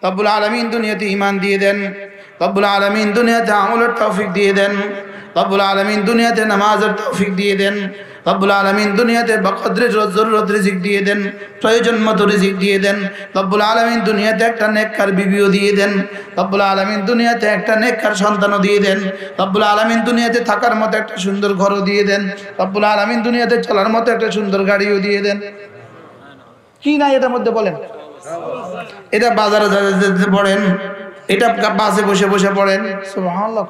রব্বুল আলামিন দুনিয়াতে ঈমান দিয়ে দেন, রব্বুল আলামিন দুনিয়াতে আমলের তৌফিক দিয়ে দেন, রব্বুল আলামিন দুনিয়াতে নামাজের তৌফিক দিয়ে দেন, রব্বুল আলামিন দুনিয়াতে বকদরের জরুরত রিজিক দিয়ে দেন, প্রয়োজন মতো রিজিক দিয়ে দেন। রব্বুল আলামিন দুনিয়াতে একটা নেককার বিবিও দিয়ে দেন, রব্বুল আলামিন দুনিয়াতে একটা নেককার সন্তানও দিয়ে দেন, রব্বুল আলামিন দুনিয়াতে থাকার মতো একটা সুন্দর ঘরও দিয়ে দেন, রব্বুল আলামিন দুনিয়াতে চলার মতো একটা সুন্দর গাড়িও দিয়ে দেন। কি নাই এটার মধ্যে বলেন? এটা বাজারে যেতে পড়েন, এটা বাসে বসে বসে পড়েন, সুবহানাল্লাহ,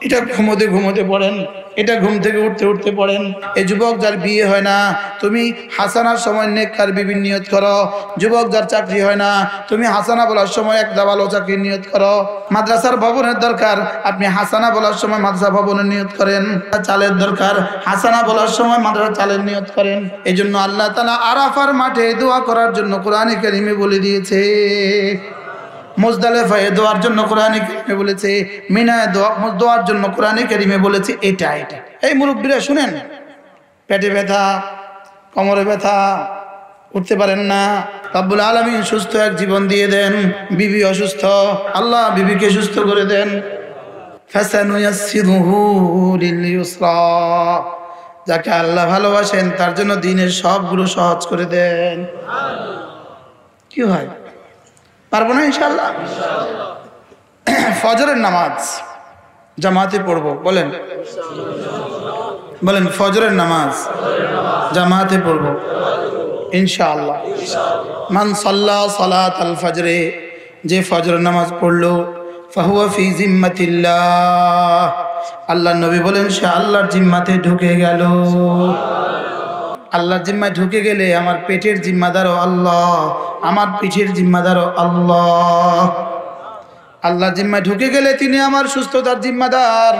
এটা ঘুমোতে ঘুমোতে পড়েন, এটা ঘুম থেকে উঠতে উঠতে পড়েন। এই যুবক যার বিয়ে হয় না, তুমি হাসানার সময় নেককার বিবি নিয়ত করো। যুবক যার চাকরি হয় না, তুমি হাসানা বলার সময় একটা ভালো চাকরি নিয়ত করো। মাদ্রাসার ভবনের দরকার, আপনি হাসানা বলার সময় মাদ্রাসা ভবনের নিয়ত করেন। চালের দরকার, হাসানা বলার সময় মাদ্রাসা চালের নিয়ত করেন। এই জন্য আল্লাহ তাআলা আরাফার মাঠে দোয়া করার জন্য কোরআনে কারিমে বলে দিয়েছে, মুজদালিফায় দোয়ার জন্য কোরআনে কারিমে বলেছে, মিনায় দোয়ার জন্য কোরআনে কারিমে বলেছে। এটা এই মুরব্বীরা শুনেন, পেটে ব্যথা, কোমরে ব্যথা, উঠতে পারেন না, রব্বুল আলামিন সুস্থ এক জীবন দিয়ে দেন। বিবি অসুস্থ, আল্লাহ বিবিকে সুস্থ করে দেন। ফাসানুয়াসসিরুহু লিল ইউসরা, যাকে আল্লাহ ভালোবাসেন তার জন্য দিনের সবগুলো সহজ করে দেন। কি হয়? পারবো না ইনশাআল্লাহ। ফজরের নামাজ জামাতে পড়বো, বলেন বলেন, ফজরের নামাজ জামাতে পড়বো ইনশাআল্লাহ। মান সাল্লা সালাতাল ফজরে, যে ফজরের নামাজ পড়লো, ফাহুয়া ফি জিম্মাতিল্লাহ, আল্লাহর নবী বলেন সে আল্লাহর জিম্মাতে ঢুকে গেল। আল্লাহর জিম্মায় ঢুকে গেলে আমার পেটের জিম্মাদারও আল্লাহ, আমার পিঠের জিম্মাদারও আল্লাহ। আল্লাহর জিম্মায় ঢুকে গেলে তিনি আমার সুস্থতার জিম্মাদার,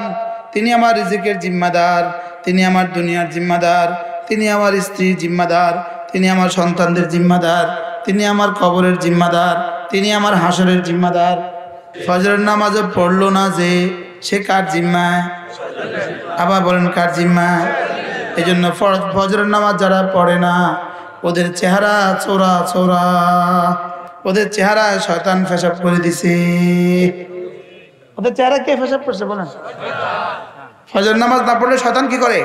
তিনি আমার রিজিকের জিম্মাদার, তিনি আমার দুনিয়ার জিম্মাদার, তিনি আমার স্ত্রীর জিম্মাদার, তিনি আমার সন্তানদের জিম্মাদার, তিনি আমার কবরের জিম্মাদার, তিনি আমার হাসরের জিম্মাদার। ফজরের নামাজে পড়লো না যে, সে কার জিম্মায়? আবার বলেন, কার জিম্মায়? এই জন্য ফজরের নামাজ যারা পড়ে না, ওদের চেহারা চোরা চোরা, ওদের চেহারা শয়তান পেশাব করে দিছে। ওদের চেহারা কে পেশাব করছে বলেন? ফজর নামাজ না পড়লে শয়তান কি করে?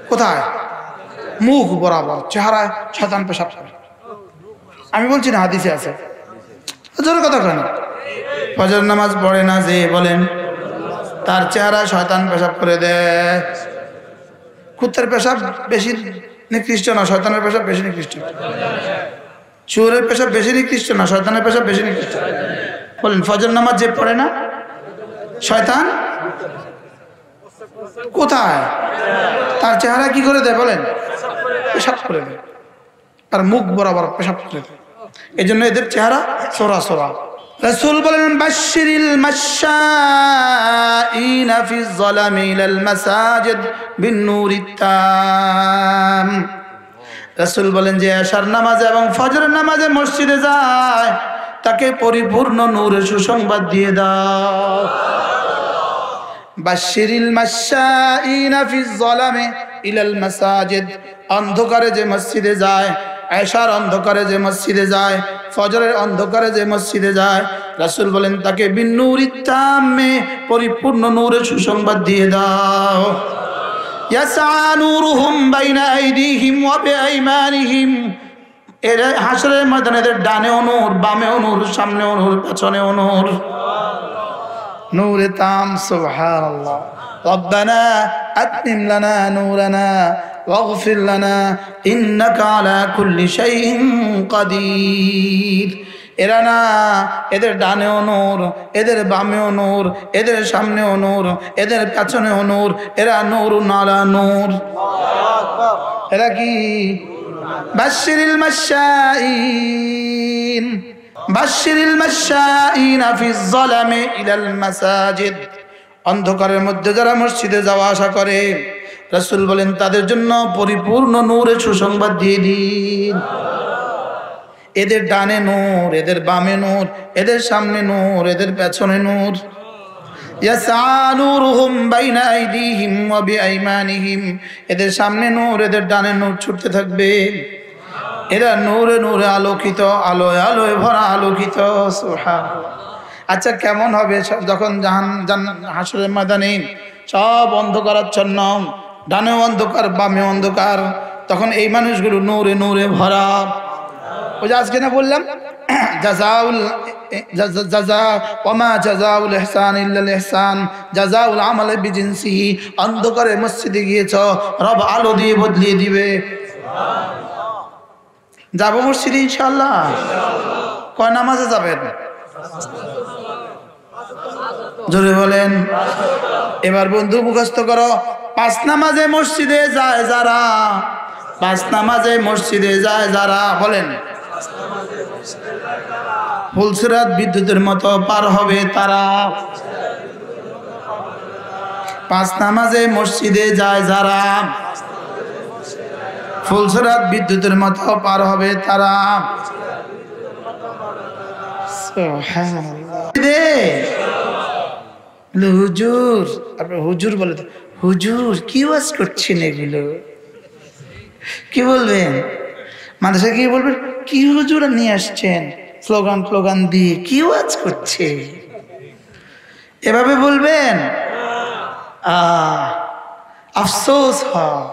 কোথায়? মুখ বরাবর চেহারায় শয়তান পেশাব করে। আমি বলছি না, হাদিসে আছে, জোরে কথা কেন? ফজর নামাজ পড়ে না যে, বলেন, তার চেহারায় শয়তান পেশাব করে দেয়। কুত্তার পেশাব বেশি নিকৃষ্ট না, শয়তানের পেশাব বেশি নিকৃষ্ট। চোরের পেশাব বেশি নিকৃষ্ট না, শয়তানের পেশাব বেশি নিকৃষ্ট। বলেন, ফজর নামাজ যে পড়ে না, শয়তান কোথায়? তার চেহারা কি করে দেয় বলেন? পেশাব করে দেয়, আর মুখ বরাবর পেশাব করে দেয়। এই জন্য এদের চেহারা সোরা সোরা। রাসূল বলেন, বাশশিরিল মাশশাঈনা ফিজ যালামি ইলাল মাসাজিদ বিন-নূরিত তাম। রাসূল বলেন, যে এশার নামাজে এবং ফজরের নামাজে মসজিদে যায়, তাকে পরিপূর্ণ নূরের সুসংবাদ দিয়ে দাও। বাশশিরিল মাশশাঈনা ফিজ যালামি ইলাল মাসাজিদ, অন্ধকারে যে মসজিদে যায়, এশার অন্ধকারে যে মসজিদে যায়, ফজরের অন্ধকারে যে মসজিদে যায়, রাসূল বলেন তাকে বিন-নূরিত তাম্মে, পরিপূর্ণ নূরের সুসংবাদ দিয়ে দাও। ইয়াসআ নূরুহুম বাইনা আইদিহিম ওয়া বিআইমানিহিম, এর হাসরের ময়দানে এদের ডানেও নূর, বামেও নূর, সামনেও নূর, পেছনেও নূর, নূরে তাম। সুবহানাল্লাহ। রব্বানা আতমিম লানা নূরানা ওয়াগফির লানা ইন্নাকা আলা কুল্লি শাইইন কাদির। এরা না, এদের ডানেও নূর, এদের বামেও নূর, এদের সামনেও নূর, এদের পেছনেও নূর, এরা নূরুন আলা নূর। এরা কি? বাশশিরিল মাশশাঈন, বাশশিরিল মাশশাঈনা ফিজ যালামি ইলাল মাসাজিদ, অন্ধকারের মধ্যে যারা মসজিদে যাওয়া আসা করে, রাসূল বলেন তাদের জন্য পরিপূর্ণ নূরের সুসংবাদ দিয়ে দিন। এদের ডানে নূর, এদের বামে নূর, এদের সামনে নূর, এদের পেছনে নূর। ইয়াসআ নূরুহুম বাইনা আইদিহিম ওয়া বিআইমানিহিম, এদের সামনে নূর, এদের ডানে নূর ছুটতে থাকবে। এরা নূরে নূরে আলোকিত, আলোয় আলোয় ভরা আলোকিত। সুবহানাল্লাহ। আচ্ছা কেমন হবে যখন হাসরের ময়দানে সব অন্ধকারাচ্ছন্ন, ডানে অন্ধকার বামে অন্ধকার, তখন এই মানুষগুলো নূরে নূরে ভরা। ওই যে আজকে না বললাম জাযাউল ওয়ামা জাযাউল ইহসান ইল্লাল ইহসান, জাযাউল আমাল বিজিনসিহি। অন্ধকারে মসজিদে গিয়েছ, রব আলো দিয়ে বদলিয়ে দিবে। যাবো মসজিদে ইনশাআল্লাহ। কয় নামাজে যাবেন? জোরে বলেন। এবার বন্ধু মুখস্থ করো, 5 নামাজে মসজিদে যায় যারা, 5 নামাজে মসজিদে যায় যারা, বলেন ফুলসিরাত বিদ্যুতের মতো পার হবে তারা। 5 নামাজে মসজিদে যায় যারা, ফুলসিরাত বিদ্যুতের মতো পার হবে তারা। হুজুর, আপনি হুজুর বলে, হুজুর কি ওয়াজ করছেন এগুলো? কি বলবেন? মাদ্রাসা কি বলবেন? কি হুজুর নিয়ে আসছেন স্লোগান স্লোগান দিয়ে, কি ওয়াজ করছে? এভাবে বলবেন? আফসোস হয়।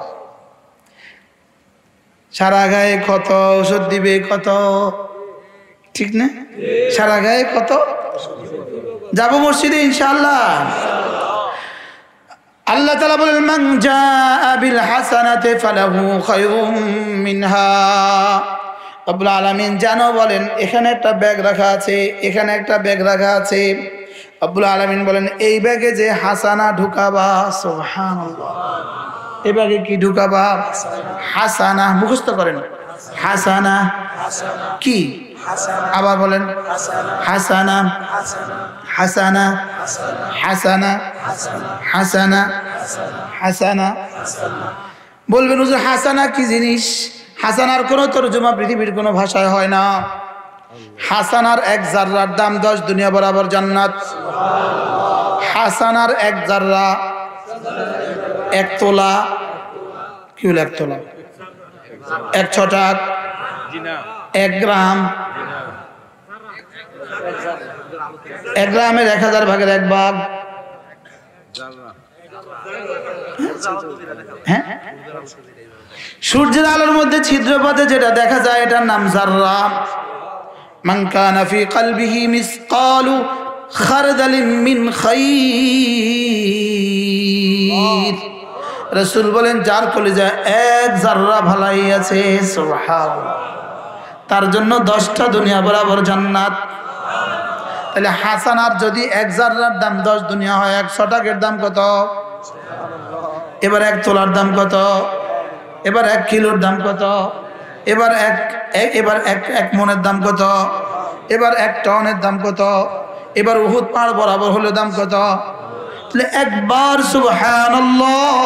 সারা গায়ে কত ওষুধ দিবে, কত, ঠিক না? সারা গায়ে কত। যাবো মসজিদে ইনশাআল্লাহ। আল্লাহ তাআলা বলেন মান জাআ বিল হাসানাতি ফালাহু খায়রুম মিনহা। রব্বুল আলামিন জানো বলেন এখানে একটা ব্যাগ রাখা আছে, এখানে একটা ব্যাগ রাখা আছে। রব্বুল আলামিন বলেন এই ব্যাগে যে হাসানা ঢুকাবা, সুবহানাল্লাহ, এই ব্যাগে কি ঢুকাবা? হাসানা। মুখস্থ করেন, হাসানা কি? আবার বলেন হাসানা, হাসানা, হাসানা, হাসানা, হাসানা। বলবেন হুজুর হাসানা কি জিনিস? হাসানার কোনো তরজমা পৃথিবীর কোনো ভাষায় হয় না। হাসানার 1 জাররার দাম 10 দুনিয়া বরাবর জান্নাত। হাসানার 1 জাররা 1 তোলা। কি হলো 1 তোলা? 1 ছটাক, 1 গ্রাম। 1 গ্রামের 1000 ভাগের 1 ভাগ। হ্যাঁ, সূর্যের আলোর মধ্যে ছিদ্রপথে যেটা দেখা যায় এটার নাম জাররা। মান কানা ফি কলবিহি মিসকালু খারদালিন মিন খাইর। রাসূল বলেন যার কলিজায় 1 জাররা ভালাই আছে, সুবহানাল্লাহ, তার জন্য 10টা দুনিয়া বরাবর জান্নাত। তাহলে হাসানার যদি 1 জাররার দাম 10 দুনিয়া হয়, 100 টাকার দাম কত? এবার 1 তোলার দাম কত? এবার 1 কিলোর দাম কত? এবার এক মনের দাম কত? এবার 1 টনের দাম কত? এবার উহুদ পাহাড় বরাবর হলে দাম কত? তাহলে একবার সুবহানাল্লাহ,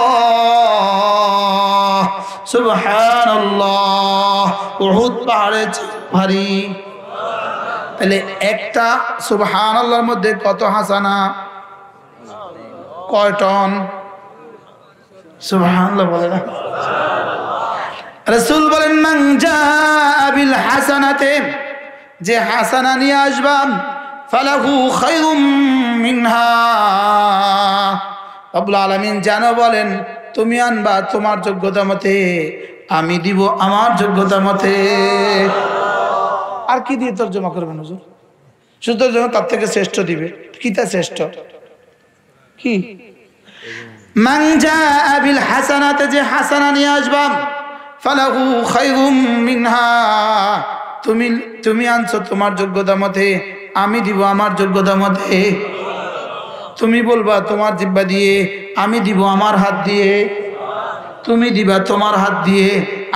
সুবহানাল্লাহ, উহুদ পাহাড়ের ভারী। তাহলে একটা সুবহানাল্লাহর মধ্যে কত হাসানা? কয় টন? সুবহানাল্লাহ বলে না। রাসূল বলেন মান জাআ বিল হাসানাতি, যে হাসানা নিয়ে আসবা, ফালাহু খায়রুম মিনহা। রব্বুল আলামিন জানো বলেন তুমি আনবা তোমার যোগ্যতা মতে, আমি দিব আমার যোগ্যতা মতে। আর কি দিয়ে তরজমা করবেন হুজুর? শুধু তরজমা তার থেকে শ্রেষ্ঠ দিবে। কিটা শ্রেষ্ঠ? কি? মান জাআ বিল হাসানাতি, যে হাসানা নিয়ে আসবা, ফালাহু খায়রুম মিনহা, তুমি আনছো তোমার যোগ্যতা মতে, আমি দিব আমার যোগ্যতা মতে। তুমি বলবা তোমার জিহ্বা দিয়ে, আমি দিব আমার হাত দিয়ে। তুমি দিবা তোমার হাত দিয়ে,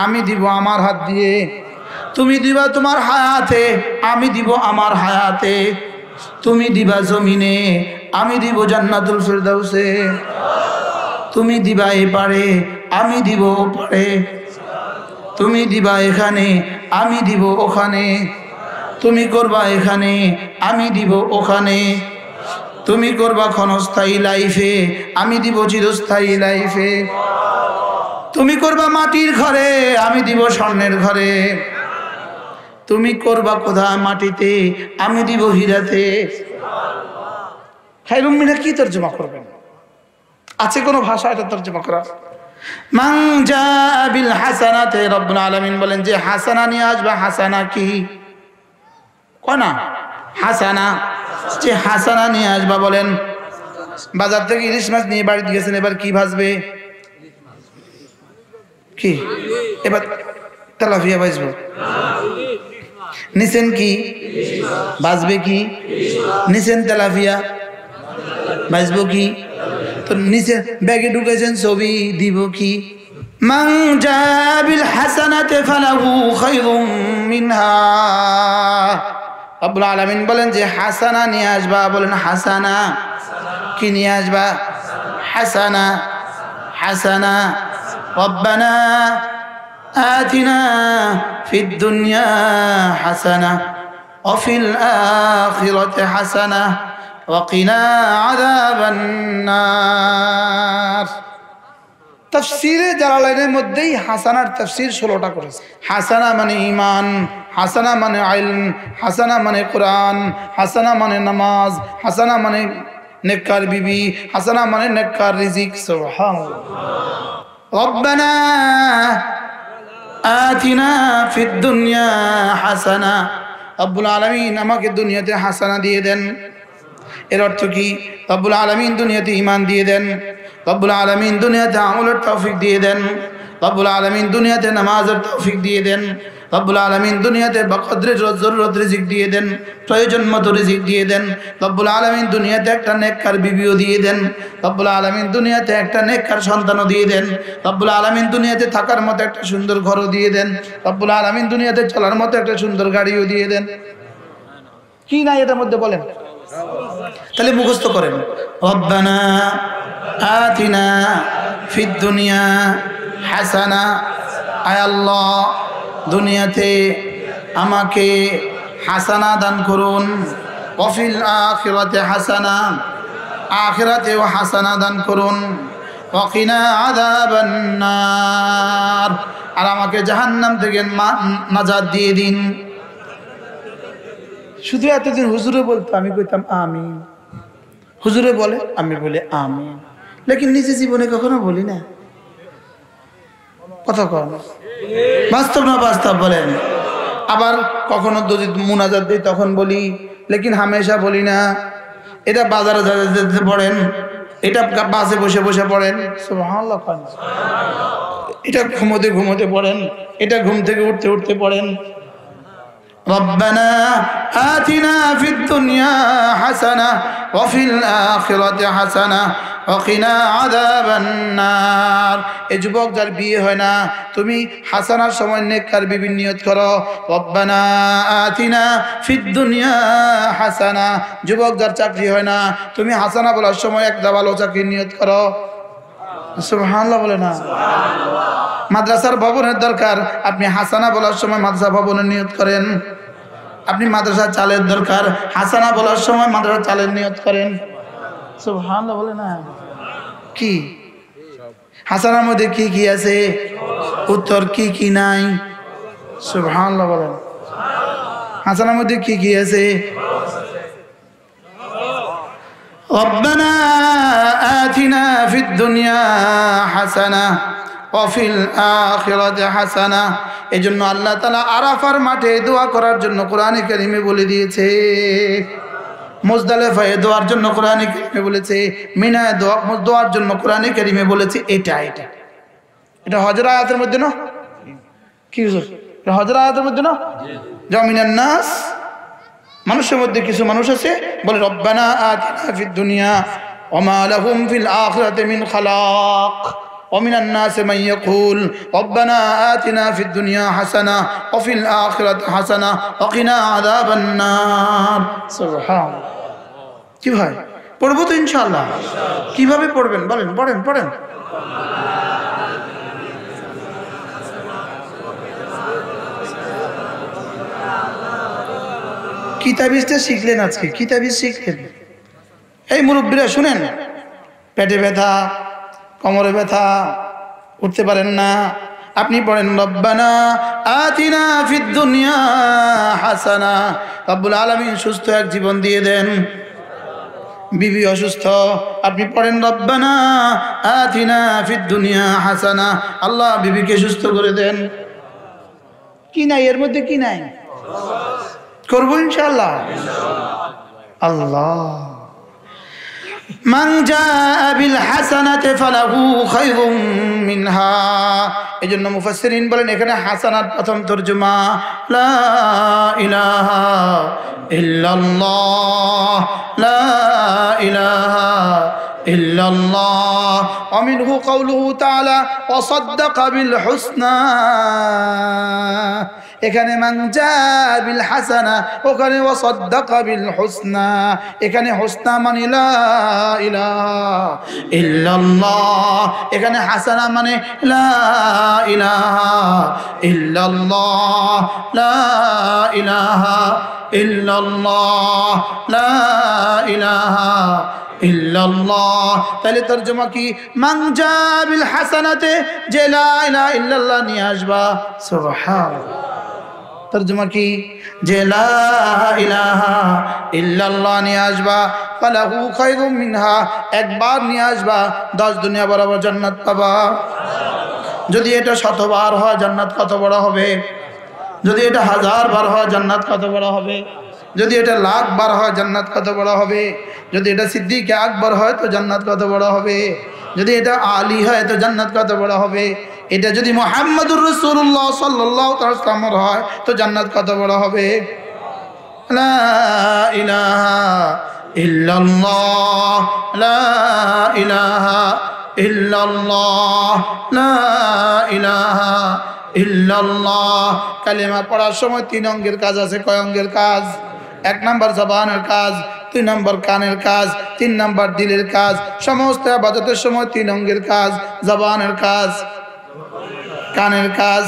আমি দিব আমার হাত দিয়ে। তুমি দিবা তোমার হায়াতে, আমি দিব আমার হায়াতে। তুমি দিবা জমিনে, আমি দিব জান্নাতুল ফিরদাউসে। তুমি দিবা এপারে, আমি দিব ওপারে। তুমি দিবা এখানে, আমি দিব ওখানে। তুমি করবা এখানে, আমি দিব ওখানে। তুমি করবা ক্ষণস্থায়ী লাইফে, আমি দিব চিরস্থায়ী লাইফে। তুমি করবা মাটির ঘরে, আমি দিব স্বর্ণের ঘরে। তুমি করবা কোথায়? মাটিতে, আমি দিব হীরাতে। খায়রুম মিনা কি তর্জমা করবেন? আছে কোন ভাষা এটা তর্জমা করা? মান জা বিল হাসানাতে, রব্বুল আলামিন বলেন যে হাসানা নিয়ে আসবা। হাসানা কি? কোনা হাসানা, যে হাসানা নিয়ে আসবা। বলেন বাজার থেকে ইলিশ মাছ নিয়ে বাড়ি দিয়েছেন, এবার কি ভাজবে? কি এবার তেলাপিয়া ভাজবো? নিছেন কি ভাজবে? কি নিছেন? তেলাপিয়া ভাজবো কি? তো নিচে ব্যাগে ঢুকেছেন, ছবি দিব কি? মান জা বিল হাসানাতি ফালাহু খায়রুম মিনহা। রব্বুল আলামিন বলেন যে হাসানা নিয়ে আসবা। বলেন হাসানা কি নিয়ে আসবা? হাসানা, হাসানা। রব্বানা আতিনা ফিদ দুনিয়া হাসানা ওয়া ফিল আখিরাতি হাসানা ওয়া কিনা আযাবান নার। তাফসীরে জালালাইনের মধ্যেই হাসানার তাফসীর 16টা করেছে। হাসানা মানে ঈমান, হাসানা মানে ইলম, হাসানা মানে কোরআন, হাসানা মানে নামাজ, হাসানা মানে নেককার বিবি, হাসানা মানে নেককার রিজিক। সুবহানাল্লাহ। রব্বানা আতিনা ফিদ দুনিয়া হাসানা। রব্বুল আলামিন আমাকে দুনিয়াতে হাসানা দিয়ে দেন। এর অর্থ কি? রব্বুল আলামিন দুনিয়াতে ঈমান দিয়ে দেন, রব্বুল আলামিন দুনিয়াতে আমলের তৌফিক দিয়ে দেন, রব্বুল আলামিন দুনিয়াতে নামাজের তৌফিক দিয়ে দেন, রব্বুল আলামিন দুনিয়াতে বকদরের জরুরত রিজিক দিয়ে দেন, প্রয়োজন মতো রিজিক দিয়ে দেন। রব্বুল আলামিন দুনিয়াতে একটা নেককার বিবিও দিয়ে দেন, রব্বুল আলামিন দুনিয়াতে একটা নেককার সন্তানও দিয়ে দেন, রব্বুল আলামিন দুনিয়াতে থাকার মতো একটা সুন্দর ঘরও দিয়ে দেন, রব্বুল আলামিন দুনিয়াতে চলার মতো একটা সুন্দর গাড়িও দিয়ে দেন। কি না এটার মধ্যে বলেন? তাহলে মুখস্থ করেন, রব্বানা আতিনা ফিদ দুনিয়া হাসানা। আয় আল্লাহ দুনিয়াতে আমাকে হাসানা দান করুন, ওয়া ফিল আখিরাতি হাসানা, আখিরাতেও হাসানা দান করুন, ওয়া কিনা আযাবান নার, আর আমাকে জাহান্নাম থেকে নাজাত দিয়ে দিন। শুধু এতদিন হুজুরে বলতো, আমি কইতাম আমিন। হুজুরে বলে, আমি বলি আমিন, লেকিন নিজে জীবনে কখনো বলি না। কথা কন বাস্তব না বাস্তব বলেন? আবার কখনো যদি মুনাজাত দিই তখন বলি, লেকিন হামেশা বলি না। এটা বাজারে যেতে পড়েন, এটা বাসে বসে বসে পড়েন, সুবহানাল্লাহ। এটা ঘুমোতে ঘুমোতে পড়েন, এটা ঘুম থেকে উঠতে উঠতে পড়েন। রব্বানা আতিনা ফিদ দুনিয়া হাসানা ওয়া ফিল আখিরাতি হাসানা ওয়া কিনা আযাবান নার। এই যুবক যার বিয়ে হয় না, তুমি হাসানার সময় নেককার বিবি নিয়ত করো, রব্বানা আতিনা ফিদ দুনিয়া হাসানা। যুবক যার চাকরি হয় না, তুমি হাসানা বলার সময় একটা ভালো চাকরি নিয়ত করো। সুবহানাল্লাহ বলে না? মাদ্রাসার ভবনের দরকার, আপনি হাসানা বলার সময় মাদ্রাসা ভবনের নিয়ত করেন। আপনি মাদ্রাসা চালের দরকার, হাসানা বলার সময় মাদ্রাসা চালের নিয়ত করেন। সুবহানাল্লাহ বলে না? কি হাসানার মধ্যে কি কি আছে? উত্তর কি কি নাই? সুবহানাল্লাহ বলেন। হাসানার মধ্যে কি কি আছে? রব্বানা আতিনা ফিদ দুনিয়া হাসানা ওয়া ফিল আখিরাতি হাসানা। এজন্য আল্লাহ তাআলা আরাফার মাঠে দোয়া করার জন্য কোরআনে কারীমে বলে দিয়েছে, মুজদালিফায় দোয়ার জন্য কোরআনে কারীমে বলেছে, মিনায় দোয়ার জন্য কোরআনে কারীমে বলেছে। এটা এটা এটা হজর আয়াতের মধ্যে না? কি হুজুর, এটা হজর আয়াতের মধ্যে না? জামিনান নাস, মানুষের মধ্যে কিছু মানুষ আছে বলে রব্বানা আতিনা ফিদ দুনিয়া ওয়া মা লাহুম ফিল আখিরাতি মিন খালাক ওয়া মিনান নাসি মান ইয়াকুল রব্বানা আতিনা ফিদ দুনিয়া হাসানা ওয়া ফিল আখিরাতি হাসানা ওয়া কিনা আযাবান নার। সুবহানাল্লাহ। কি ভাই পড়বো তো ইনশাআল্লাহ? কিভাবে পড়বেন বলেন? পড়েন পড়েন। কিতাবিজটা শিখলেন আজকে, কিতাবিজ শিখলেন। এই মুরব্বীরা শুনেন, পেটে ব্যথা, কোমরে ব্যথা, উঠতে পারেন না, আপনি পড়েন রব্বানা আতিনা ফিদ দুনিয়া হাসানা। রব্বুল আলামিন সুস্থ এক জীবন দিয়ে দেন। বিবি অসুস্থ, আপনি পড়েন রব্বানা আতিনা ফিদ দুনিয়া হাসানা, আল্লাহ বিবিকে সুস্থ করে দেন। কি নাই এর মধ্যে, কি নাই? করবো ইনশাআল্লাহ। আল্লাহ মান জাআ বিল হাসানাতি ফালাহু খায়রুম মিনহা। এজন্য মুফাসসিরিন বলেন এখানে হাসানাত প্রথম তরজমা লা ইলাহা ইল্লাল্লাহ, লা ইলাহা ইল্লাল্লাহ। ওয়া মিনহু কাওলুহু তাআলা ওয়া সাদ্দাকা বিল হুসনা। এখানে মান জাআ বিল হাসানা, ওখানে ওয়া সাদ্দাকা বিল হুসনা। এখানে হুসনা মানে লা ইলাহা ইল্লাল্লাহ, এখানে হাসানা মানে লা ইলাহা ইল্লাল্লাহ, লা ইলাহা ইল্লাল্লাহ, লা ইলাহা ইল্লাল্লাহ। তাহলে তরজমা কি? মান জাআ বিল হাসানাতে, যে লা ইলাহা ইল্লাল্লাহ নিয়ে আসবা। সুবহানাল্লাহ। তরজমা কি? যে লা ইলাহা ইল্লাল্লাহ নিয়ে আসবা, ফালাহু খায়রুম মিনহা, একবার নিয়ে আসবা 10 দুনিয়া বরাবর জান্নাত পাবা। যদি এটা 100 বার হয় জান্নাত কত বড় হবে? যদি এটা 1000 বার হয় জান্নাত কত বড় হবে? যদি এটা 1,00,000 বার হয় জান্নাত কত বড় হবে? যদি এটা সিদ্দিক আকবর হয় তো জান্নাত কত বড় হবে? যদি এটা আলী হয় তো জান্নাত কত বড় হবে? এটা যদি মুহাম্মদুর রাসূলুল্লাহ সাল্লাল্লাহু আলাইহি ওয়াসাল্লাম হয় তো জান্নাত কত বড় হবে? লা ইলাহা ইল্লাল্লাহ, লা ইলাহা ইল্লাল্লাহ, লা ইলাহা ইল্লাল্লাহ। কালিমা পড়ার সময় 3 অঙ্গের কাজ আছে। কয় অঙ্গের কাজ? 1 নাম্বার জবানের কাজ, 2 নাম্বার কানের কাজ, 3 নাম্বার দিলের কাজ। সমস্ত ইবাদতের সময় 3 অঙ্গের কাজ। জবানের কাজ, কানের কাজ,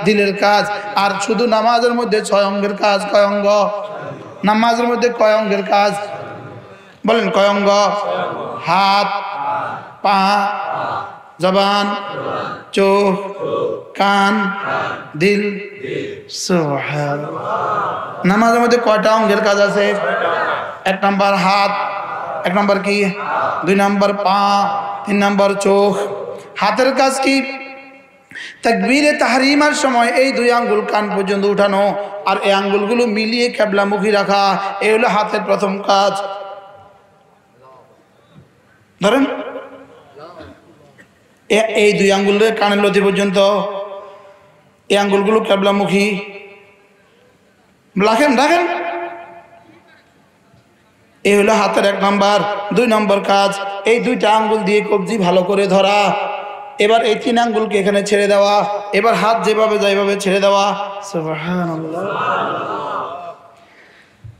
দিলের কাজ। আর শুধু নামাজের মধ্যে 6 অঙ্গের কাজ। কয় অঙ্গ? নামাজের মধ্যে কয় অঙ্গের কাজ? বলেন কয় অঙ্গ? হাত, পা, জবান, চোখ, কান, দিল। সুবহানাল্লাহ। নামাজের মধ্যে কয়টা অঙ্গের কাজ আছে? 1 নাম্বার হাত, 1 নাম্বার কি? 2 নাম্বার পা, 3 নাম্বার চোখ। হাতের কাজ কি? তাকবীরে তাহরিমার সময় এই 2 আঙ্গুল কান পর্যন্ত উঠানো আর এই আঙ্গুলগুলো মিলিয়ে কিবলামুখী রাখা, এই হলো হাতের প্রথম কাজ। ধরেন এই 2 আঙ্গুলের কানের লতি পর্যন্ত এই আঙ্গুলগুলো কিবলামুখী রাখেন। এই হলো হাতের 1 নাম্বার। 2 নম্বর কাজ এই 2টা আঙ্গুল দিয়ে কবজি ভালো করে ধরা। এবার এই 3 আঙ্গুলকে এখানে ছেড়ে দেওয়া। এবার হাত যেভাবে যায় এভাবে ছেড়ে দেওয়া। সুবহানাল্লাহ।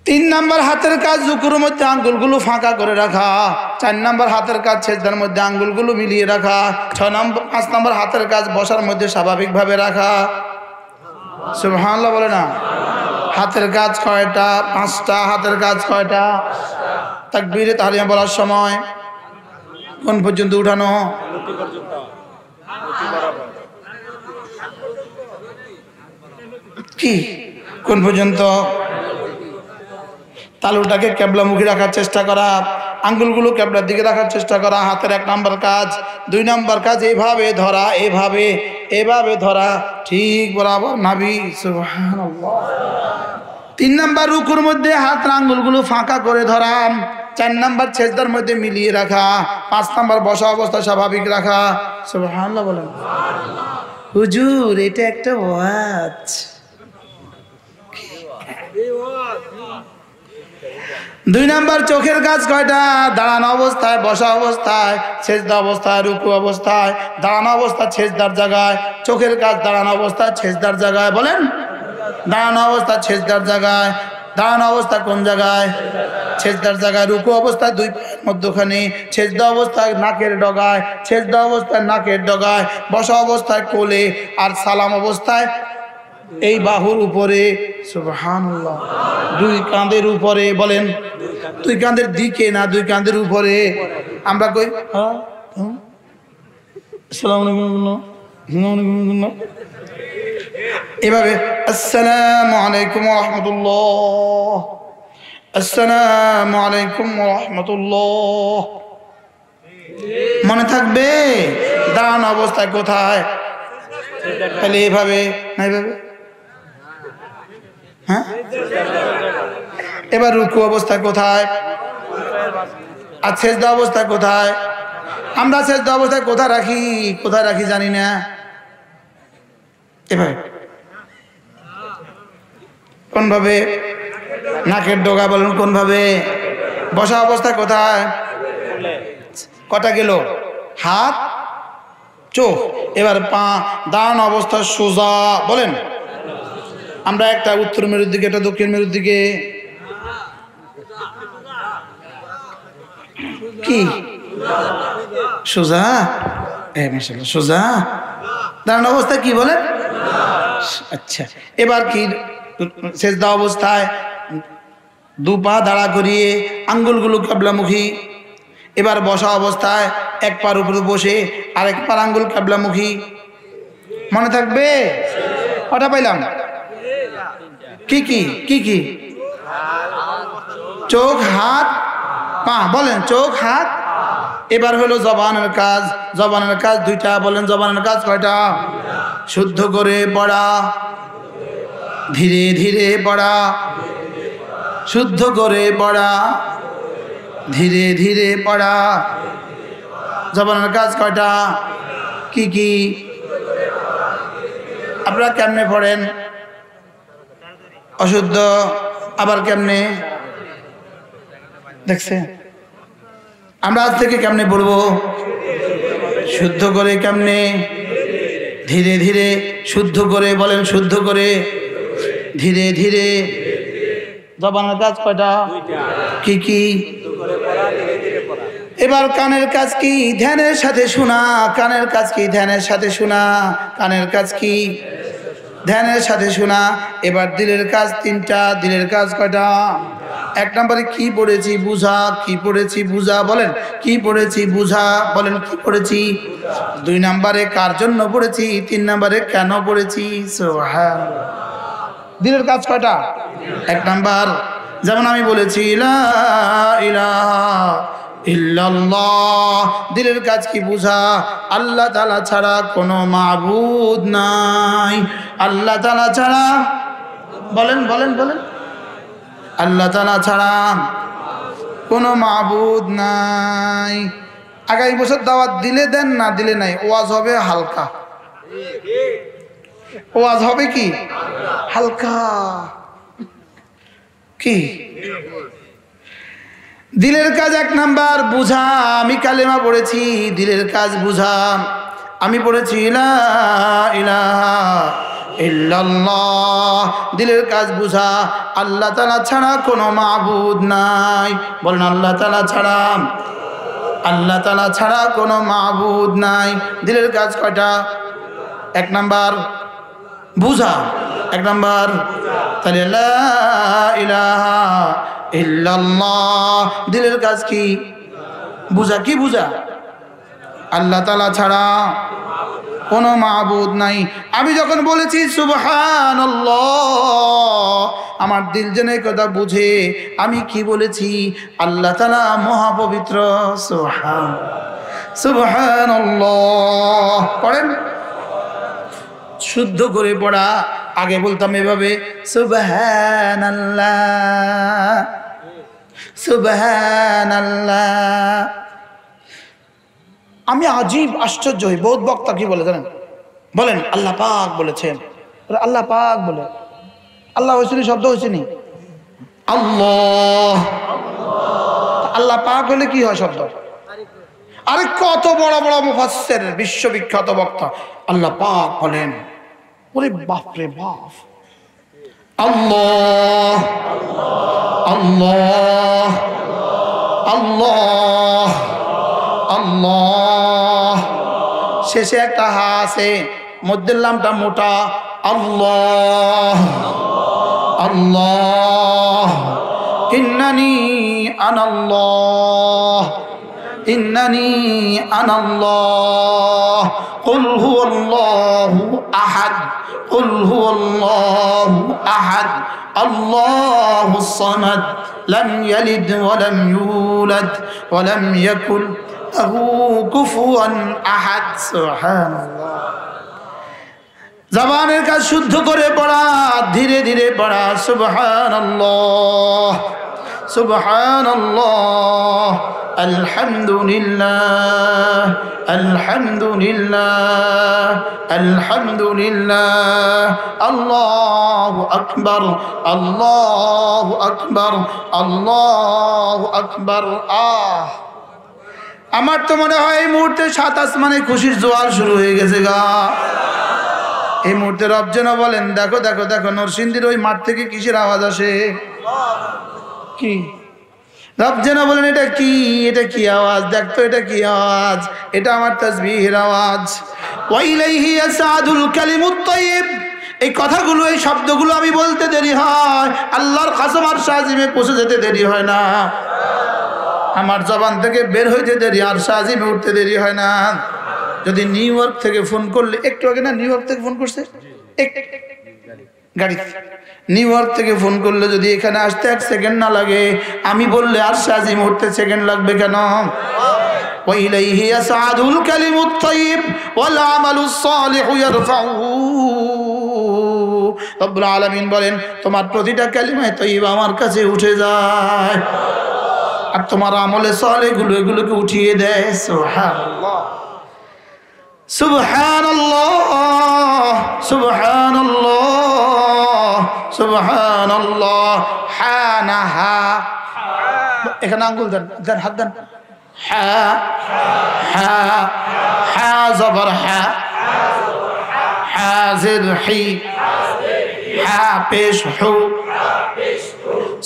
3 নাম্বার হাতের কাজ রুকুর মধ্যে আঙ্গুলগুলো ফাঁকা করে রাখা। 4 নাম্বার হাতের কাজ সিজদার মধ্যে আঙ্গুলগুলো মিলিয়ে রাখা। 5 নাম্বার হাতের কাজ বসার মধ্যে স্বাভাবিকভাবে রাখা। সুবহানাল্লাহ বলে না? হাতের কাজ কয়টা? 5টা। হাতের কাজ কয়টা? তাকবীরে তাহরিমা বলার সময় কোন পর্যন্ত উঠানো? কি কোন পর্যন্ত? তালুটাকে কিবলামুখী রাখার চেষ্টা করা, আঙ্গুলগুলো কিবলার দিকে রাখার চেষ্টা করা। হাতের 1 নাম্বার কাজ। 2 নাম্বার কাজ এইভাবে ধরা, এভাবে ধরা, ঠিক বরাবর নাভি। সুবহানাল্লাহ। 3 নাম্বার রুকুর মধ্যে হাতের আঙ্গুলগুলো ফাঁকা করে ধরা। 4 নাম্বার সিজদার মধ্যে মিলিয়ে রাখা। 5 নাম্বার বসা অবস্থা স্বাভাবিক রাখা। সুবহানাল্লাহ বলেন। হুজুর এটা একটা ওয়াজ। 2 নাম্বার চোখের কাজ কয়টা? দাঁড়ানো অবস্থায়, বসা অবস্থায়, সেজদা অবস্থায়, রুকু অবস্থায়। দাঁড়ানো অবস্থা সেজদার জায়গায়, চোখের কাজ দাঁড়ানো অবস্থায় সেজদার জায়গায়। বলেন দাঁড়ানো অবস্থা সেজদার জায়গায়। দাঁড়ানো অবস্থা কোন জায়গায়? সেজদার জায়গায়। রুকু অবস্থায় 2 পায়ের মধ্যখানে। সেজদা অবস্থায় নাকের ডগায়। সেজদা অবস্থায় নাকের ডগায়। বসা অবস্থায় কোলে। আর সালাম অবস্থায় এই বাহুর উপরে। সুবহানাল্লাহ। 2 কাঁধের উপরে। বলেন 2 কাঁধের দিকে না, 2 কাঁধের উপরে। আমরা কই আসসালামু আলাইকুম, এভাবে আসসালামু আলাইকুম ওয়া রাহমাতুল্লাহ, আসসালামু আলাইকুম ওয়া রাহমাতুল্লাহ। মনে থাকবে দাঁড়ানো অবস্থায় কোথায়? তাহলে এভাবে না এভাবে, হ্যাঁ। এবার রুকু অবস্থায় কোথায়? আর সেজদা অবস্থায় কোথায়? আমরা সেজদা অবস্থায় কোথায় রাখি? কোথায় রাখি জানি না। এভাবে কোন ভাবে? নাকের ডগা বলেন কোন ভাবে? বসা অবস্থায় কোথায়? কটা গেল? হাত, চোখ। এবার পা। দাঁড়ানো অবস্থা সোজা বলেন। আমরা একটা উত্তর মেরুর দিকে, একটা দক্ষিণ মেরুর দিকে। কি সোজা? মাশাআল্লাহ, সোজা। দাঁড়ানো অবস্থায় কি বলেন? আচ্ছা, এবার কি? সেজদা অবস্থায় দু পা দাঁড়া করিয়ে আঙ্গুলগুলো কিবলামুখী। এবার বসা অবস্থায় এক পার উপরে বসে আরেক পার আঙ্গুল কিবলামুখী। মনে থাকবে? কটা পাইলাম? কি কি কি কি? চোখ, হাত, পা। বলেন চোখ, হাত। এবার হলো জবানের কাজ। জবানের কাজ দুইটা। বলেন জবানের কাজ কয়টা? শুদ্ধ করে পড়া, ধীরে ধীরে পড়া। শুদ্ধ করে পড়া, ধীরে ধীরে পড়া। জবানের কাজ কয়টা? কি কি? আপনারা কেমনে পড়েন? অশুদ্ধ। আবার কেমনে? দেখছেন? আমরা আজ থেকে কেমনে পড়বো? শুদ্ধ করে। কেমনে? ধীরে ধীরে। শুদ্ধ করে। বলেন শুদ্ধ করে, ধীরে ধীরে। জবানের কাজ কয়টা? কি কি? এবার কানের কাজ কি? ধ্যানের সাথে শোনা। কানের কাজ কি? ধ্যানের সাথে শোনা। কানের কাজ কি? ধ্যানের সাথে শোনা। এবার দিলের কাজ তিনটা। দিলের কাজ কয়টা? এক নম্বরে কি পড়েছি? বুঝা। কি পড়েছি? বুঝা। বলেন কি পড়েছি? বুঝা। বলেন কি পড়েছি? দুই নম্বরে কার জন্য পড়েছি? তিন নম্বরে কেন পড়েছি? সুবহানাল্লাহ। দিলের কাজ কয়টা? এক নাম্বার। যেমন আমি বলেছি লা ইলাহা ইল্লাল্লাহ। দিলের কাজ কি? বুঝা। আল্লাহ তাআলা ছাড়া কোনো মাবুদ নাই। আল্লাহ তাআলা ছাড়া। বলেন বলেন বলেন। আল্লাহ তাআলা ছাড়া কোনো মাবুদ নাই। আগামী বছর দাওয়াত দিলে দেন, না দিলে নাই। ওয়াজ হবে হালকা। ওয়াজ হবে কি? হালকা। কি? দিলের কাজ এক নাম্বার বুঝা। আমি কালেমা পড়েছি, দিলের কাজ বুঝা। আমি পড়েছি লা ইলাহা ইল্লাল্লাহ। দিলের কাজ বুঝা। আল্লাহ তাআলা ছাড়া কোনো মাবুদ নাই। বলেন আল্লাহ তাআলা ছাড়া। আল্লাহ তাআলা ছাড়া কোনো মাবুদ নাই। দিলের কাজ কয়টা? এক নাম্বার বুঝা। এক নাম্বার। তাহলে লা ইলাহা ইল্লাল্লাহ। দিলের কাজ কি? বুঝা। কি বুঝা? আল্লাহ তাআলা ছাড়া কোনো মাবুদ নাই। আমি যখন বলেছি সুবহানাল্লাহ, আমার দিল যেন এই কথা বুঝে আমি কি বলেছি। আল্লাহ তাআলা মহাপবিত্র। সুবহানাল্লাহ পড়েন। শুদ্ধ করে পড়া। আগে বলতাম এভাবে সুবহানাল্লাহ সুবহানাল্লাহ। আমি আজীব আশ্চর্য হই, বহুত বক্তা কি বলে জানেন? বলেন আল্লাহ পাক বলেছেন। আল্লাহ পাক বলে আল্লাহ হয়েছে শব্দ হয়েছে নি? আল্লাহ। আল্লাহ পাক হলে কি হয় শব্দ? আরে কত বড় বড় মুফাসসির, বিশ্ববিখ্যাত বক্তা আল্লাহ পাক বলেন। ওরে বাপ রে বাপ। আল্লাহ আল্লাহ আল্লাহ আল্লাহ। শেষে একটা হা আছে, মধ্যের লামটা মোটা। আল্লাহ আল্লাহ। ইন্নানি আনাল্লাহ। ইন্নানি আনাল্লাহ কুল হুয়াল্লাহু আহাদ কুল হুয়াল্লাহু আহাদ আল্লাহুস সামাদ লাম ইয়ালিদ ওয়া লাম ইউলাদ ওয়া লাম ইয়াকুল লাহু কুফুয়ান আহাদ। সুবহানাল্লাহ। জবানের কাজ শুদ্ধ করে পড়া, ধীরে ধীরে পড়া। সুবহানাল্লাহ সুবহানাল্লাহ আলহামদুলিল্লাহ আলহামদুলিল্লাহ আলহামদুলিল্লাহ আল্লাহু আকবার আল্লাহু আকবার আল্লাহু আকবার। আমার তো মনে হয় এই মুহূর্তে সাত আসমানে খুশির জোয়ার শুরু হয়ে গেছে গা। এই মুহূর্তে রব যেন বলেন, দেখো দেখো দেখো নরসিংদীর ওই মাঠ থেকে কিসের আওয়াজ আসে? কি? রব যেন বলেন, এটা কি, এটা কি আওয়াজ? দেখতো এটা কি আওয়াজ? এটা আমার তাসবিহের আওয়াজ। ওয়াইলাইহি ইয়াসআদুল কালিমুত তাইয়্যিব। এই কথাগুলো, এই শব্দগুলো আমি বলতে দেরি হয়, আল্লাহর কসম আরশ আজিমে পৌঁছে যেতে দেরি হয় না। আমার জবান থেকে বের হইতে দেরি, আরশ আজিমে উঠতে দেরি হয় না। যদি নিউ ইয়র্ক থেকে ফোন করলে, একটু আগে না নিউ ইয়র্ক থেকে ফোন করছে গাড়ি, নিউ ইয়র্ক থেকে ফোন করলে যদি এখানে আসতে 1 সেকেন্ড না লাগে, আমি বললে আরশ আজিম উঠতে সেকেন্ড লাগবে কেন? ওয়াইলাইহি ইয়াসআদুল কালিমুত তাইয়্যিব ওয়াল আমালুস সালিহু ইয়ারফাউহু। রব্বুল আলামিন বলেন, তোমার প্রতিটা কালিমা তাইয়্যিব আমার কাছে উঠে যায়, আর তোমার আমলে সালেহগুলো এগুলোকে উঠিয়ে দেয়। সুবহানাল্লাহ সুবহানাল্লাহ সুবহানাল্লাহ সুবহানাল্লাহ। হা না হা, এখানে আঙ্গুল দেন, দেন হাত দেন। হা হা হা জবর হা, হাজির হি, হা পেশ হু।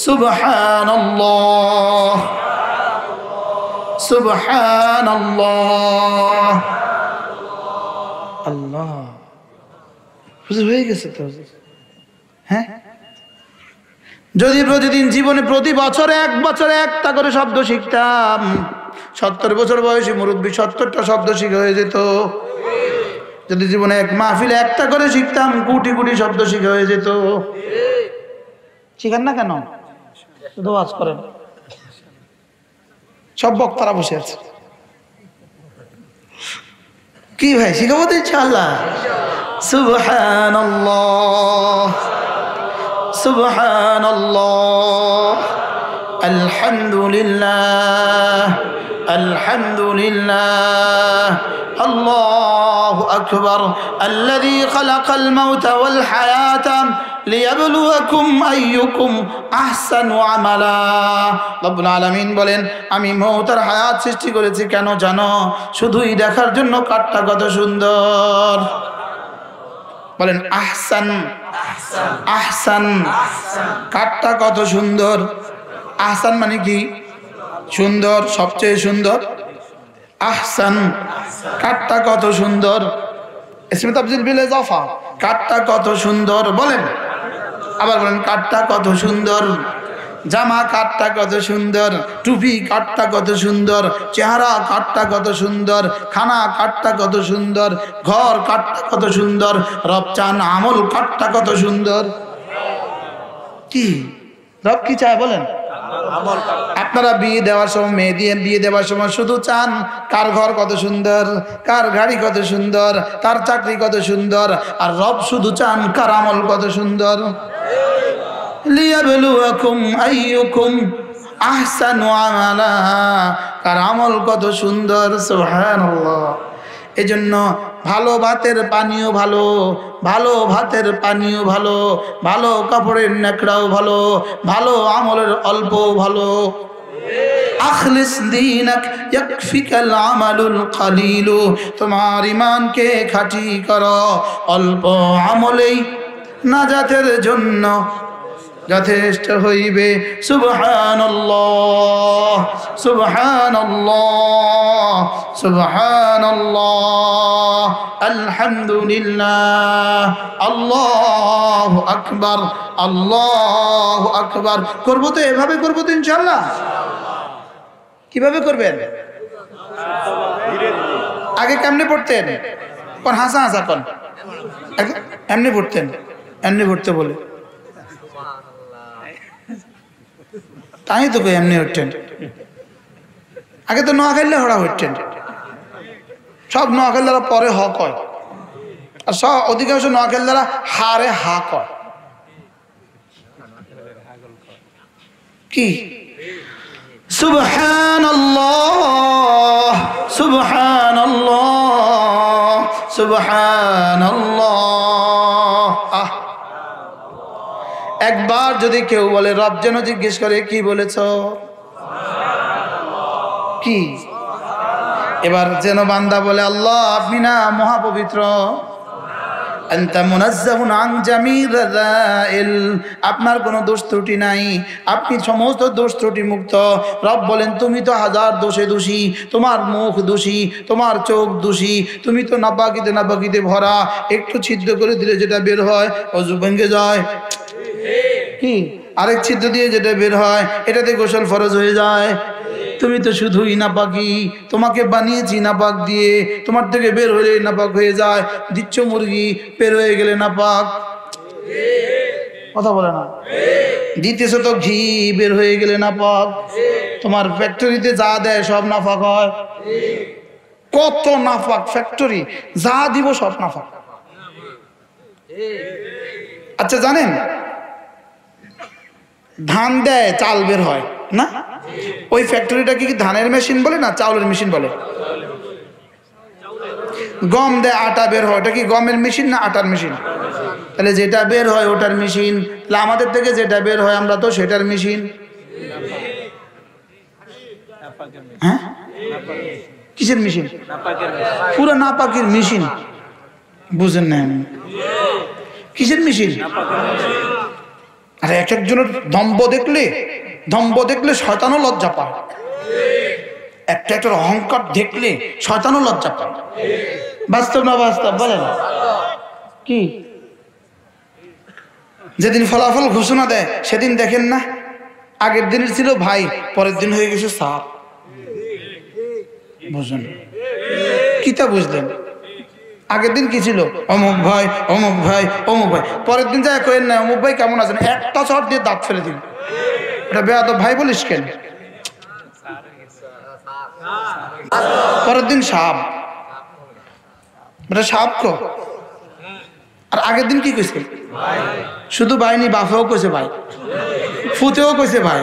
সুবহানাল্লাহ সুবহানাল্লাহ। আল্লাহ হুজুর হয়ে গেছে তো। হ্যাঁ, যদি প্রতিদিন জীবনে প্রতি বছরে 1 বছরে 1টা করে শব্দ শিখতাম, 70 বছর বয়সী মুরব্বী 70টা শব্দ শিখে হয়ে যেত। যদি জীবনে 1 মাহফিলে 1টা করে শিখতাম, কোটি কোটি শব্দ শিখে হয়ে যেত। শিখেন না কেন? শুধু ওয়াজ করেন, সব বক্তারা বসে আছে। কি ভাই শিখাবো তো ইনশাআল্লাহ। সুবহানাল্লাহ সুবহানাল্লাহ আলহামদুলিল্লাহ আলহামদুলিল্লাহ আল্লাহু আকবার। আল্লাযী খালাকাল মাউতা ওয়াল হায়াতা লিয়াবলুয়াকুম আইয়ুকুম আহসানু আমালা। রব্বুল আলামিন বলেন, আমি মওত আর হায়াত সৃষ্টি করেছি কেন জানো? শুধুই দেখার জন্য কাঠটা কত সুন্দর। বলেন আহসান আহসান, কাঠটা কত সুন্দর। আহসান মানে কি? সুন্দর, সবচেয়ে সুন্দর। আহসান, কাঠটা কত সুন্দর। ইসমে তাফজিল বিল ইজাফা, কাঠটা কত সুন্দর। বলেন আবার বলেন, কাঠটা কত সুন্দর। জামা কাঠটা কত সুন্দর, টুপি কাঠটা কত সুন্দর, চেহারা কাঠটা কত সুন্দর, খানা কাঠটা কত সুন্দর, ঘর কাঠটা কত সুন্দর। রব চান আমল কাঠটা কত সুন্দর। কি রব কি চায় বলেন? আপনারা বিয়ে দেওয়ার সময়, মেয়ে দিয়ে বিয়ে দেওয়ার সময় শুধু চান কার ঘর কত সুন্দর, কার গাড়ি কত সুন্দর, তার চাকরি কত সুন্দর। আর রব শুধু চান কার আমল কত সুন্দর। লিয়াবলুয়াকুম আইয়ুকুম আহসানু আমালা, কার আমল কত সুন্দর। সুবহানাল্লাহ। এজন্য ভালো ভাতের পানীয় ভালো, ভালো ভাতের পানীয় ভালো, ভালো কাপড়ের নেকড়াও ভালো, ভালো আমলের অল্প ভালো। আখলিস দীনাক ইয়াকফিকাল আমালুল কালিল। তোমার ঈমানকে খাঁটি করো, অল্প আমলেই নাজাতের জন্য যথেষ্ট হইবে। সুবহানাল্লাহ সুবহানাল্লাহ সুবহানাল্লাহ আলহামদুলিল্লাহ আল্লাহু আকবার আল্লাহু আকবার। করবো তো, এভাবে করবো তো ইনশাআল্লাহ। কিভাবে করবেন? আগে কেমনে পড়তেন? কোন হাসা হাসা কোন এমনি পড়তেন, এমনি পড়তে বলে তাই তো কই এমনি উঠতেন। আগে তো নোয়া খাইলে হড়া উঠতেন, সব নোয়া খাইলারা পরে হ কয়, আর সব অধিকাংশ নোয়া খাইলারা হারে হা কয়। কি সুবহানাল্লাহ সুবহানাল্লাহ সুবহানাল্লাহ। একবার যদি কেউ বলে, রব যেন জিজ্ঞেস করে কি বলেছ, কি? এবার যেন বান্দা বলে, আল্লাহ আপনি না মহাপবিত্র, আনতা মুনাজ্জাহুন আন জামির রাযাইল, আপনার কোনো দোষ ত্রুটি নাই, আপনি সমস্ত দোষ ত্রুটি মুক্ত। রব বলেন, তুমি তো হাজার দোষে দোষী, তোমার মুখ দোষী, তোমার চোখ দোষী, তুমি তো নাপাকিতে ভরা, একটু ছিদ্র করে দিলে যেটা বের হয় ওযু ভেঙে যায়, কি আরেক ছিদ্র দিয়ে যেটা বের হয় এটাতে গোসল ফরজ হয়ে যায়। তুমি তো শুধুই নাপাকি, তোমাকে বানিয়েছি নাপাক দিয়ে, তোমার থেকে বের হলে নাপাক হয়ে যায়। দিচ্ছ মুরগি, বের হয়ে গেলে নাপাক, কথা বলে না। দিতেছ তো ঘি, বের হয়ে গেলে নাপাক। তোমার ফ্যাক্টরিতে যা দেয় সব নাপাক হয়। কত নাপাক ফ্যাক্টরি, যা দিব সব নাপাক। আচ্ছা জানেন, ধান দেয় চাল বের হয় না, ওই ফ্যাক্টরিটাকে কি ধানের মেশিন বলে না চাউলের মেশিন বলে? গম দেয় আটা বের হয়, ওটা কি গমের মেশিন না আটার মেশিন? তাহলে যেটা বের হয় ওটার মেশিন, তাহলে আমাদের থেকে যেটা বের হয় আমরা তো সেটার মেশিন। হ্যাঁ, কিসের মেশিন? পুরো নাপাকের মেশিন। বুঝেন না কিসের মেশিন? আরে এক একজনের দম্ভ দেখলে শয়তানও লজ্জা পায়, একটা একটা অহংকার দেখলে শয়তানও লজ্জা পায়। বাস্তব না বাস্তব বলেন? কি যেদিন ফলাফল ঘোষণা দেয় সেদিন দেখেন না, আগের দিনের ছিল ভাই, পরের দিন হয়ে গেছে সাপ। বুঝলেন কিতা? বুঝলেন আগের দিন কি ছিল? অমুক ভাই অমুক ভাই অমুক ভাই, পরের দিন যায় কইেন না অমুক ভাই কেমন আছেন, একটা চট দিয়ে দাঁত ফেলে দিন। এটা বেয়াদব ভাই বলিস কেন? পরের দিন সাপ, এটা সাপ কো। আর আগের দিন কি কইছে? শুধু ভাই নি, বাপেও কইছে ভাই, ফুতেও কইছে ভাই।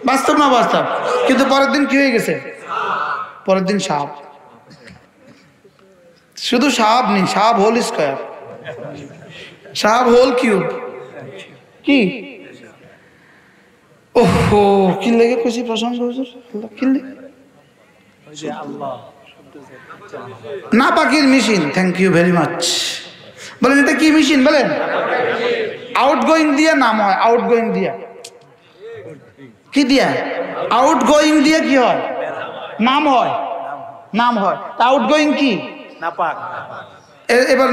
বাস্তব না বাস্তব? কিন্তু পরের দিন কি হয়ে গেছে? পরের দিন সাপ। শুধু সাপ নেই, সাপ হোল স্কয়ার, সাপ হোল কিউব। কি ওহো, কি লেগে কইছি প্রসঙ্গ হুজুর? কি নাপাকির machine. Thank you very much. বলেন এটা কি মেশিন বলেন? আউটগোয়িং দিয়ে নাম হয়, আউটগোয়িং দিয়া। কি দিয়া? আউটগোয়িং দিয়ে কি হয়? নাম হয়, নাম হয়। আউটগোয়িং কি? নাপাক। এবার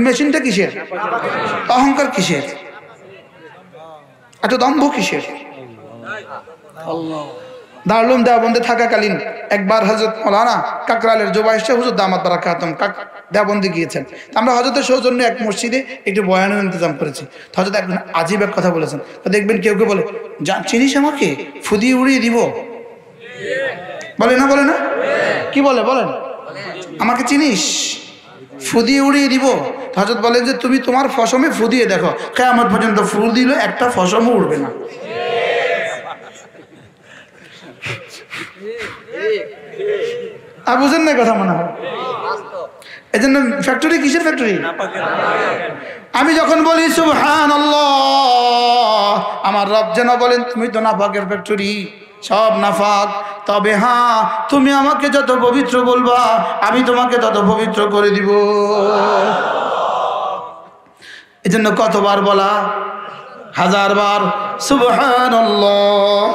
মেশিনটা কিসের? অহংকার কিসের? এত দম্ভ কিসের? দারুল দেওবন্দে থাকাকালীন একবার হযরত মাওলানা কাকরালের জুবাইর হুজুর দামাত বারাকাতুম দেওবন্দে গিয়েছেন। আমরা হযরতের সৌজন্যে এক মসজিদে একটু বয়ানের ইন্তজাম করেছি। হযরত একজন আজীব এক কথা বলেছেন। দেখবেন কেউ কেউ বলে, চিনিস আমাকে? ফুদিয়ে উড়িয়ে দিব। বলে না বলে না? কি বলে বলেন? আমাকে চিনিস? ফুদিয়ে উড়িয়ে দিব। হযরত বলেন যে তুমি তোমার ফসমে ফুদিয়ে দেখো, কিয়ামত পর্যন্ত ফু দিলে একটা ফসমও উড়বে না। আর বুঝেন না কথা মনে হয়? এই জন্য ফ্যাক্টরি কিসের ফ্যাক্টরি? আমি যখন বলি সুবহানাল্লাহ, আমার রব যেন বলেন তুমি তো নাফাকের ফ্যাক্টরি, সব নাফাক। তবে হ্যাঁ, তুমি আমাকে যত পবিত্র বলবা আমি তোমাকে তত পবিত্র করে দিব। এই জন্য কতবার বলা? 1000 বার সুবহানাল্লাহ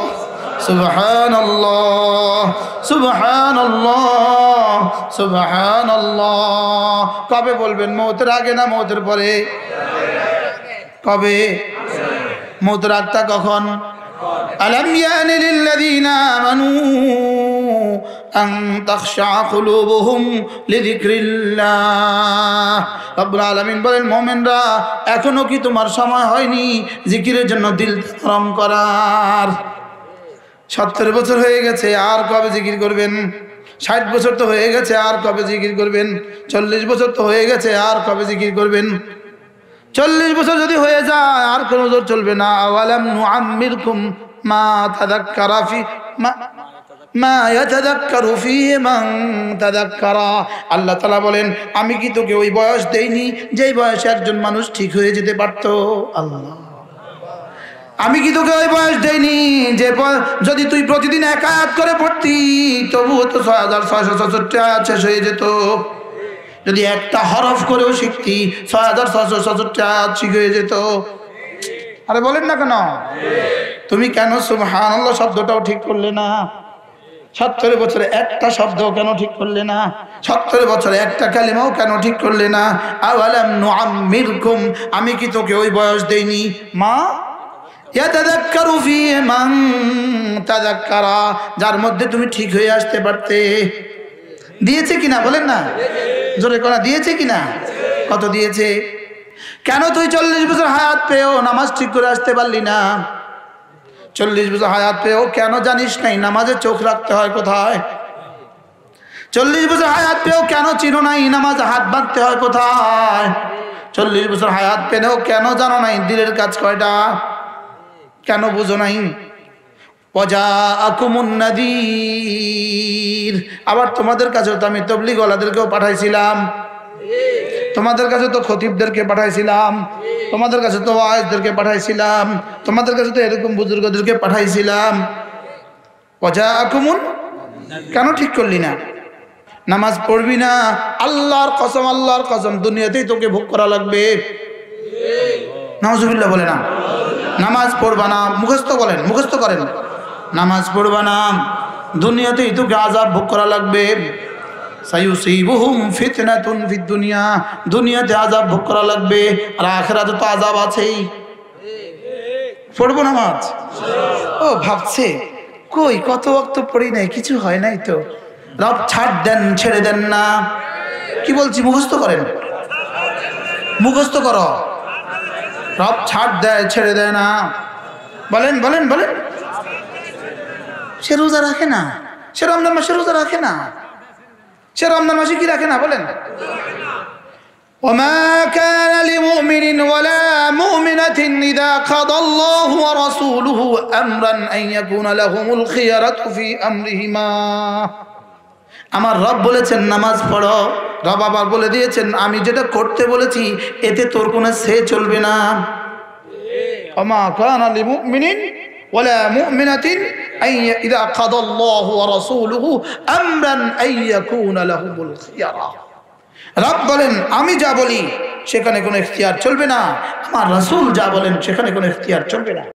সুবহানাল্লাহ সুবহানাল্লাহ সুবহানাল্লাহ। কবে বলবেন? মৌতের আগে না মৌতের পরে? কবে? মৌতের আগটা কখন? আলাম ইয়ানি লিল্লাযীনা আমানু আন তাখশা কুলুবুহুম লিযিকরিল্লাহ। রব্বুল আলামিন বলেন, মুমিনরা এখনো কি তোমার সময় হয়নি জিকিরের জন্য দিল নরম করার? 70 বছর হয়ে গেছে, আর কবে জিকির করবেন? 60 বছর তো হয়ে গেছে, আর কবে জিকির করবেন? 40 বছর তো হয়ে গেছে, আর কবে জিকির করবেন? 40 বছর যদি হয়ে যায় আর কোনো জোর চলবে না। আওয়ালাম নুআম্মিরকুম মা তাযাক্কারা ফি মা ইয়াতাযাক্কারু ফীহি মান তাযাক্কারা। আল্লাহ তাআলা বলেন, আমি কি তোকে ওই বয়স দেইনি যেই বয়সে একজন মানুষ ঠিক হয়ে যেতে পারতো? আল্লাহ, আমি কি তোকে ওই বয়স দেইনি যে যদি তুই প্রতিদিন এক আয়াত করে পড়তি তবুও তো 6666 আয়াত শেষ হয়ে যেত। যদি একটা হরফ করেও শিখতি 6666 আয়াত ঠিক হয়ে যেত। আরে বলেন না কেন? তুমি কেন সুবহানাল্লাহ শব্দটাও ঠিক করলে না? 70 বছরে একটা শব্দও কেন ঠিক করলে না? 70 বছরে একটা কালিমাও কেন ঠিক করলে না? আওয়ালাম নুআম্মিরকুম, আমি কি তোকে ওই বয়স দেইনি মা ইয়াতাযাক্কারু ফীহি মান তাযাক্কারা, যার মধ্যে তুমি ঠিক হয়ে আসতে পারতে? দিয়েছে কিনা বলেন না? জোরে করা দিয়েছে কিনা? কত দিয়েছে? কেন তুই 40 বছর হায়াত পেয়েও নামাজ ঠিক করে আসতে পারলি না? 40 বছর হায়াত পেয়েও কেন জানিস নাই নামাজে চোখ রাখতে হয় কোথায়? 40 বছর হায়াত পেয়েও কেন চিনো নাই নামাজে হাত বাঁধতে হয় কোথায়? 40 বছর হায়াত পেয়েও কেন জানো নাই দিলের কাজ কয়টা? কেন বুঝো নাই? ওয়াজাআকুমুন নাযীর, আবার তোমাদের কাছে তো আমি তাবলীগ ওয়ালাদেরকেও পাঠাইছিলাম, তোমাদের কাছে তো খতিবদেরকে পাঠাইছিলাম, তোমাদের কাছে তো ওয়াইজদেরকে পাঠাইছিলাম, তোমাদের কাছে তো এরকম বুজুর্গদেরকে পাঠাইছিলাম। ওয়াজাআকুমুন, কেন ঠিক করলি না? নামাজ পড়বি না? আল্লাহর কসম, আল্লাহর কসম, দুনিয়াতেই তোকে ভোগ করা লাগবে। নাউজুবিল্লাহ বলে না। নামাজ পড়বা না, মুখস্থ বলেন, মুখস্থ করেন, নামাজ পড়বা না, দুনিয়াতেই তোকে আযাব ভোগ করা লাগবে। সায়ুসিবুহুম ফিতনাতুন ফিদ দুনিয়া, দুনিয়াতে আযাব ভোগ করা লাগবে, আর আখিরাতে তো আযাব আছেই। পড়বো নামাজ? ও ভাবছে কই কত ওয়াক্ত পড়ি নাই, কিছু হয় নাই তো। রব ছাড় দেন, ছেড়ে দেন না। কি বলছি? মুখস্থ করেন, মুখস্থ করো। রব ছাড় দেয়, ছেড়ে দেয় না। বলেন বলেন বলেন। সে রোজা রাখে না, সে রমজান মাসে রোজা রাখে না, সে রমজান মাসে কি রাখে না বলেন? ওমা কানা লিমুমিনিন ওয়ালা মুমিনাতিন ইযা কাদাল্লাহু ওয়া রাসূলুহু আমরান আন ইয়াকুনা লাহুমুল খিয়ারাতু ফি আমরিহিমা। আমার রব বলেছেন নামাজ পড়ো, রব আবার বলে দিয়েছেন আমি যেটা করতে বলেছি এতে তোর কোনো সে চলবে না। ওমা কানা লিমুমিনিন ওয়ালা মুমিনাতিন ইযা কাদাল্লাহু ওয়া রাসূলুহু আমরান আন ইয়াকুনা লাহুমুল খিয়ারা। রব বলেন আমি যা বলি সেখানে কোনো ইখতিয়ার চলবে না, আমার রাসূল যা বলেন সেখানে কোনো ইখতিয়ার চলবে না।